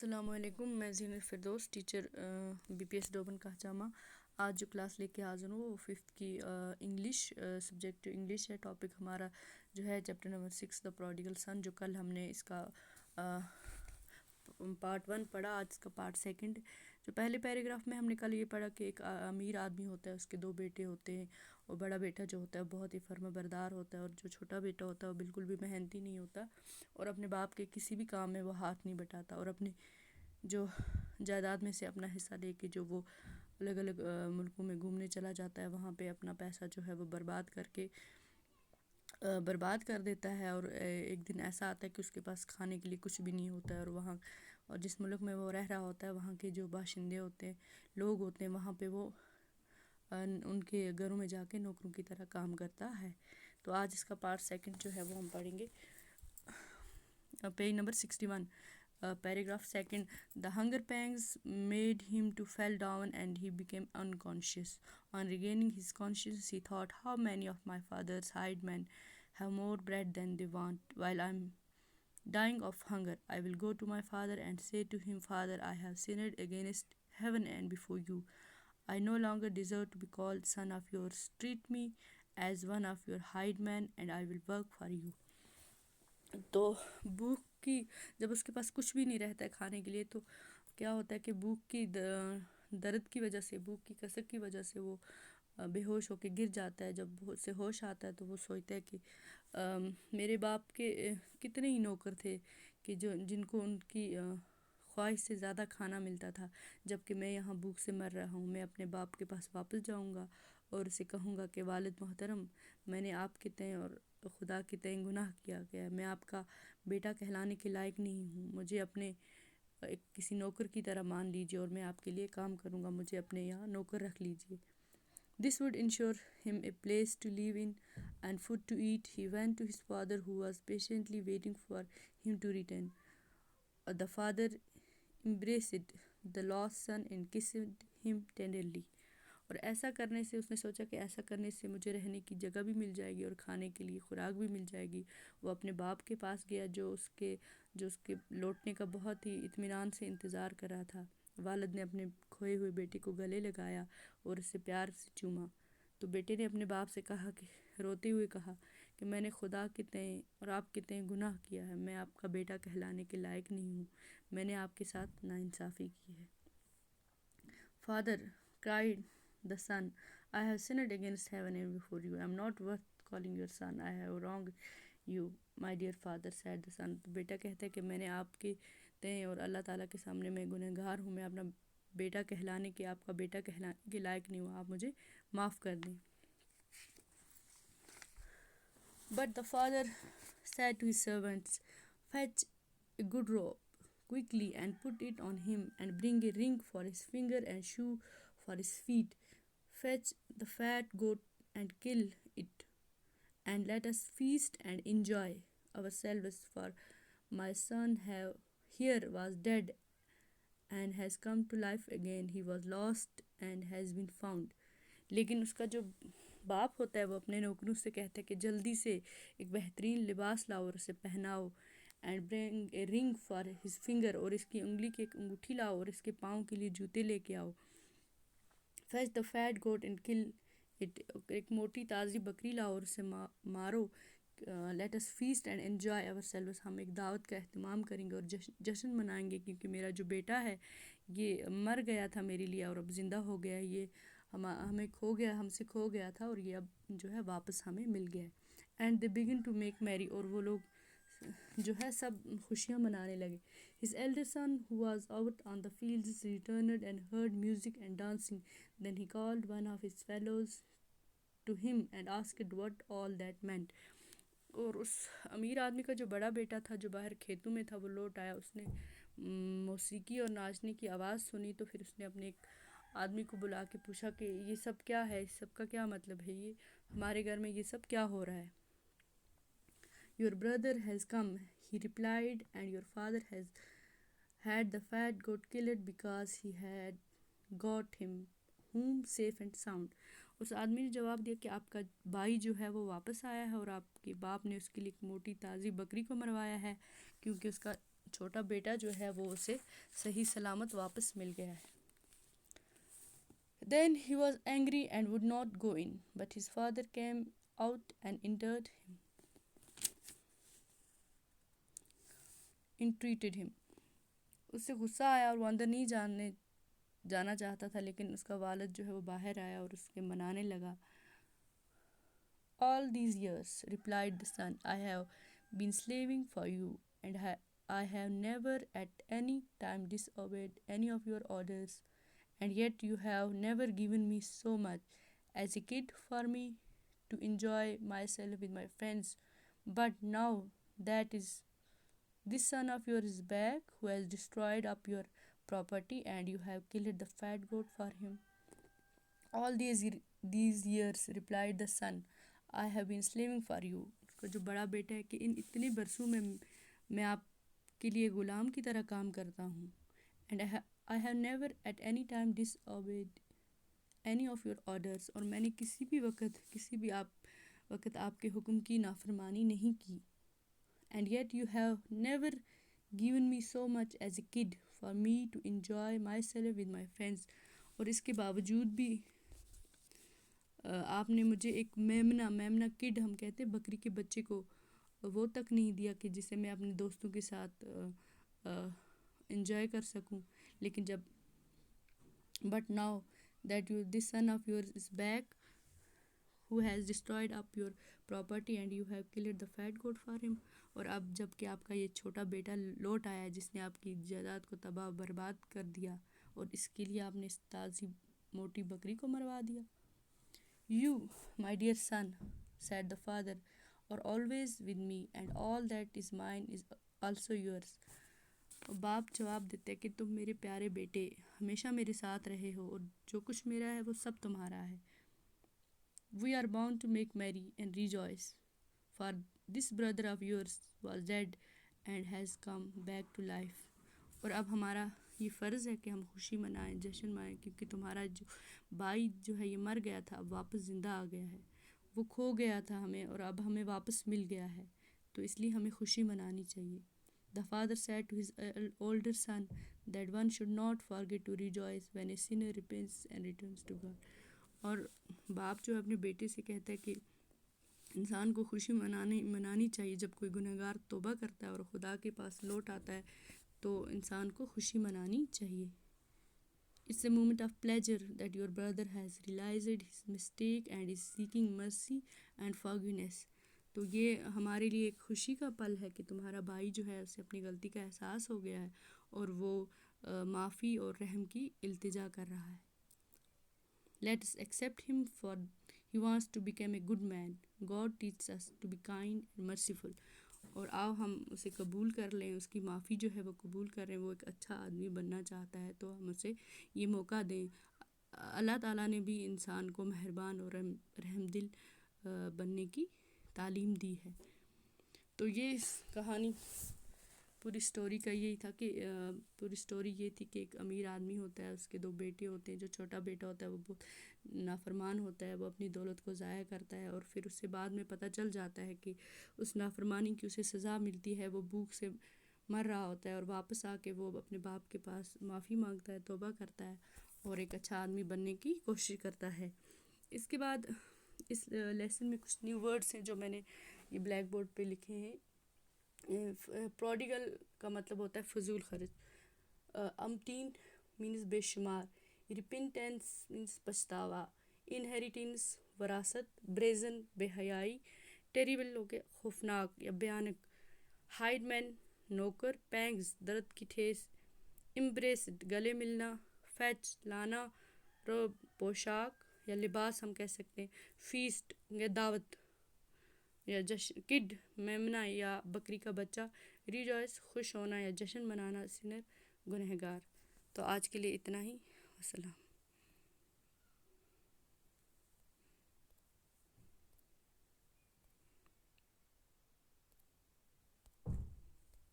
السلام علیکم، میں زین الفردوس ٹیچر بی پی ایس ڈوبن کہچامہ۔ آج جو کلاس لے کے حاضر ہوں وہ 5th کی انگلش سبجیکٹ انگلش ہے۔ ٹاپک ہمارا جو ہے چیپٹر نمبر 6 دا پروڈیگل سن، جو کل ہم نے اس کا پارٹ 1 پڑھا، آج اس کا پارٹ 2۔ جو پہلے پیراگراف میں ہم نے کل یہ پڑھا کہ ایک امیر آدمی ہوتا ہے، اس کے 2 بیٹے ہوتے ہیں، اور بڑا بیٹا جو ہوتا ہے بہت ہی فرما بردار ہوتا ہے، اور جو چھوٹا بیٹا ہوتا ہے وہ بالکل بھی محنتی نہیں ہوتا، اور اپنے باپ کے کسی بھی کام میں وہ ہاتھ نہیں بٹاتا، اور اپنی جو جائیداد میں سے اپنا حصہ لے کے جو وہ الگ الگ ملکوں میں گھومنے چلا جاتا ہے، وہاں پہ اپنا پیسہ جو ہے وہ برباد کر دیتا ہے، اور ایک دن ایسا آتا ہے کہ اس کے پاس کھانے کے لیے کچھ بھی نہیں ہوتا ہے، اور جس ملک میں وہ رہ رہا ہوتا ہے وہاں کے جو باشندے ہوتے ہیں، لوگ ہوتے ہیں، وہاں پہ وہ ان کے گھروں میں جا کے نوکروں کی طرح کام کرتا ہے۔ تو آج اس کا پارٹ 2 جو ہے وہ ہم پڑھیں گے۔ Page number 61، paragraph 2. The hunger pangs made him to fall down and he became unconscious. On regaining his consciousness, he thought, how many of my father's hired men have more bread than they want, while I'm dying of hunger. I will go to my father and say to him, Father, I have sinned against heaven and before you. I no longer deserve to be called son of yours. Treat me as one of your hired men and I will work for you. تو بھوک کی جب اس کے پاس کچھ بھی نہیں رہتا ہے کھانے کے لیے، تو کیا ہوتا ہے کہ بھوک کی درد کی وجہ سے، بھوک کی کثرت کی وجہ سے وہ بے ہوش ہو کے گر جاتا ہے۔ جب اسے ہوش آتا ہے تو وہ سوچتا ہے کہ میرے باپ کے کتنے ہی نوکر تھے کہ جن کو ان کی خواہش سے زیادہ کھانا ملتا تھا، جبکہ میں یہاں بھوک سے مر رہا ہوں۔ میں اپنے باپ کے پاس واپس جاؤں گا اور اسے کہوں گا کہ والد محترم، میں نے آپ کے تئیں اور خدا کے تئیں گناہ کیا گیا، میں آپ کا بیٹا کہلانے کے لائق نہیں ہوں، مجھے اپنے کسی نوکر کی طرح مان لیجیے اور میں آپ کے لیے کام کروں گا، مجھے اپنے یہاں نوکر رکھ لیجیے۔ This would ensure him a place to live in and food to eat. He went to his father, who was patiently waiting for him to return. The father embraced the lost son and kissed him tenderly. اور ایسا کرنے سے اس نے سوچا کہ ایسا کرنے سے مجھے رہنے کی جگہ بھی مل جائے گی اور کھانے کے لیے خوراک بھی مل جائے گی۔ وہ اپنے باپ کے پاس گیا جو اس کے لوٹنے کا بہت ہی اطمینان سے انتظار کر رہا تھا۔ والد نے اپنے کھوئے ہوئے بیٹے کو گلے لگایا اور اسے پیار سے چوما، تو بیٹے نے اپنے باپ سے روتے ہوئے کہا کہ میں نے خدا کے تئیں اور آپ کے تئیں گناہ کیا ہے، میں آپ کا بیٹا کہلانے کے لائق نہیں ہوں، میں نے آپ کے ساتھ ناانصافی کی ہے۔ Father, cried the son, I have sinned against heaven and before you. I am not worth calling your son. I have wronged you, my dear father, said the son. تو بیٹا کہتا ہے کہ میں نے آپ کے تئیں اور اللہ تعالیٰ کے سامنے میں گنہگار ہوں، میں اپنا بیٹا کہلانے کے آپ کا بیٹا کہلانے کے لائق نہیں ہوں، آپ مجھے معاف کر دیں۔ But the father said to his servants, fetch a good rope quickly and put it on him, and bring a ring for his finger and shoe for his feet. Fetch the fat goat and kill it, and let us feast and enjoy ourselves, for my son here was dead and has come to life again. He was lost and has been found. لیکن اس کا جو باپ ہوتا ہے وہ اپنے نوکروں سے کہتا ہے کہ جلدی سے ایک بہترین لباس لاؤ اور اسے پہناؤ، اینڈ برنگ اے رنگ فار ہز فنگر، اور اس کی انگلی کی ایک انگوٹھی لاؤ اور اس کے پاؤں کے لیے جوتے لے کے آؤ۔ Fetch the fat goat and kill it, ایک موٹی تازی بکری لاؤ اور اسے مارو۔ Let us feast and enjoy ourselves, ہم ایک دعوت کا اہتمام کریں گے اور جشن منائیں گے، کیونکہ میرا جو بیٹا ہے یہ مر گیا تھا میرے لیے اور اب زندہ ہو گیا ہے، یہ ہم سے کھو گیا تھا اور یہ اب جو ہے واپس ہمیں مل گیا ہے۔ And they began to make merry, اور وہ لوگ جو ہے سب خوشیاں منانے لگے۔ His elder son, who was out on the fields, returned and heard music and dancing. Then he called one of his fellows to him and asked what all that meant. اور اس امیر آدمی کا جو بڑا بیٹا تھا جو باہر کھیتوں میں تھا، وہ لوٹ آیا، اس نے موسیقی اور ناچنے کی آواز سنی، تو پھر اس نے اپنے ایک آدمی کو بلا کے پوچھا کہ یہ سب کیا ہے، اس سب کا کیا مطلب ہے، یہ ہمارے گھر میں یہ سب کیا ہو رہا ہے۔ Your brother has come, he replied, and your father has had the fat goat killed because he had got him home safe and sound. اس آدمی نے جواب دیا کہ آپ کا بھائی جو ہے وہ واپس آیا ہے اور آپ کے باپ نے اس کے لیے ایک موٹی تازی بکری کو مروایا ہے، کیونکہ اس کا چھوٹا بیٹا جو ہے وہ اسے صحیح سلامت واپس مل گیا ہے. Then he was angry and would not go in, but his father came out and entreated him. اس سے غصہ آیا اور وہ اندر نہیں جانا چاہتا تھا، لیکن اس کا والد جو ہے وہ باہر آیا اور اس کے منانے لگا. All these years, replied the son, I have been slaving for you, and I have never at any time disobeyed any of your orders, and yet you have never given me so much as a kid for me to enjoy myself with my friends. But now that this son of yours is back, who has destroyed up your property, and you have killed the fat goat for him. All these years, replied the son, I have been slaving for you. اس کا جو بڑا بیٹا ہے کہ ان اتنے برسوں میں آپ کے لیے غلام کی طرح کام کرتا ہوں. And I have never at any time disobeyed any of your orders. اور میں نے کسی بھی وقت آپ کے حکم کی نافرمانی نہیں کی. And yet you have never given me so much as a kid for me to enjoy myself with my friends. اور اس کے باوجود بھی آپ نے مجھے ایک میمنا کڈ ہم کہتے بکری کے بچے کو وہ تک نہیں دیا کہ جسے میں اپنے دوستوں کے ساتھ انجوائے کر سکوں. لیکن جب but now that this son of yours is back who has destroyed up your property and you have killed the fat goat for him. اور اب جب کہ آپ کا یہ چھوٹا بیٹا لوٹ آیا جس نے آپ کی جائیداد کو تباہ برباد کر دیا، اور اس کے لیے آپ نے اس تازی موٹی بکری کو مروا دیا. You, my dear son, said the father, are always with me, and all that is mine is also yours. باپ جواب دیتے ہیں کہ تم میرے پیارے بیٹے ہمیشہ میرے ساتھ رہے ہو، اور جو کچھ میرا ہے وہ سب تمہارا ہے. We are bound to make merry and rejoice, for this brother of yours was dead and has come back to life. اور اب ہمارا یہ فرض ہے کہ ہم خوشی منائیں، جشن منائیں، کیونکہ تمہارا جو بھائی جو ہے یہ مر گیا تھا، اب واپس زندہ آ گیا ہے. وہ کھو گیا تھا ہمیں اور اب ہمیں واپس مل گیا ہے، تو اس لیے ہمیں خوشی منانی چاہیے. The father said to his older son that one should not forget to rejoice when a sinner repents and returns to God. اور باپ جو اپنے بیٹے سے کہتا ہے کہ انسان کو خوشی منانی چاہیے جب کوئی گنہگار توبہ کرتا ہے اور خدا کے پاس لوٹ آتا ہے، تو انسان کو خوشی منانی چاہیے. It's a moment of pleasure that your brother has realized his mistake and is seeking mercy and forgiveness. تو یہ ہمارے لیے ایک خوشی کا پل ہے کہ تمہارا بھائی جو ہے اسے اپنی غلطی کا احساس ہو گیا ہے اور وہ معافی اور رحم کی التجا کر رہا ہے. Let us accept him, for he wants to become a good man. God teaches us to be kind and merciful. اور آؤ ہم اسے قبول کر لیں، اس کی معافی جو ہے وہ قبول کریں. وہ ایک اچھا آدمی بننا چاہتا ہے، تو ہم اسے یہ موقع دیں. اللہ تعالیٰ نے بھی انسان کو مہربان اور رحم دل بننے کی تعلیم دی ہے. تو یہ کہانی پوری سٹوری کا یہی تھا کہ پوری سٹوری یہ تھی کہ ایک امیر آدمی ہوتا ہے، اس کے 2 بیٹے ہوتے ہیں. جو چھوٹا بیٹا ہوتا ہے وہ بہت نافرمان ہوتا ہے، وہ اپنی دولت کو ضائع کرتا ہے، اور پھر اس سے بعد میں پتہ چل جاتا ہے کہ اس نافرمانی کی اسے سزا ملتی ہے. وہ بھوک سے مر رہا ہوتا ہے اور واپس آ کے وہ اپنے باپ کے پاس معافی مانگتا ہے، توبہ کرتا ہے اور ایک اچھا آدمی بننے کی کوشش کرتا ہے. اس کے بعد اس لیسن میں کچھ نیو ورڈز ہیں جو میں نے یہ بلیک بورڈ پہ لکھے ہیں. پروڈیگل کا مطلب ہوتا ہے فضول خرچ. امتین مینز بے شمار. Repentance means پچھتاوا. انہیریٹنس وراثت. بریزن بے حیائی. ٹیریبل ہو گیا خوفناک یا بھیانک. ہائیڈ مین نوکر. پینگز درد کی ٹھیس. امبریسڈ گلے ملنا. فیچ لانا. روب پوشاک یا لباس ہم کہہ سکتے ہیں. فیسٹ یا دعوت یا جشن. کڈ میمنا یا بکری کا بچہ. ریجوائس خوش ہونا یا جشن منانا. سنر گنہگار. تو آج کے لیے اتنا ہی. والسلام.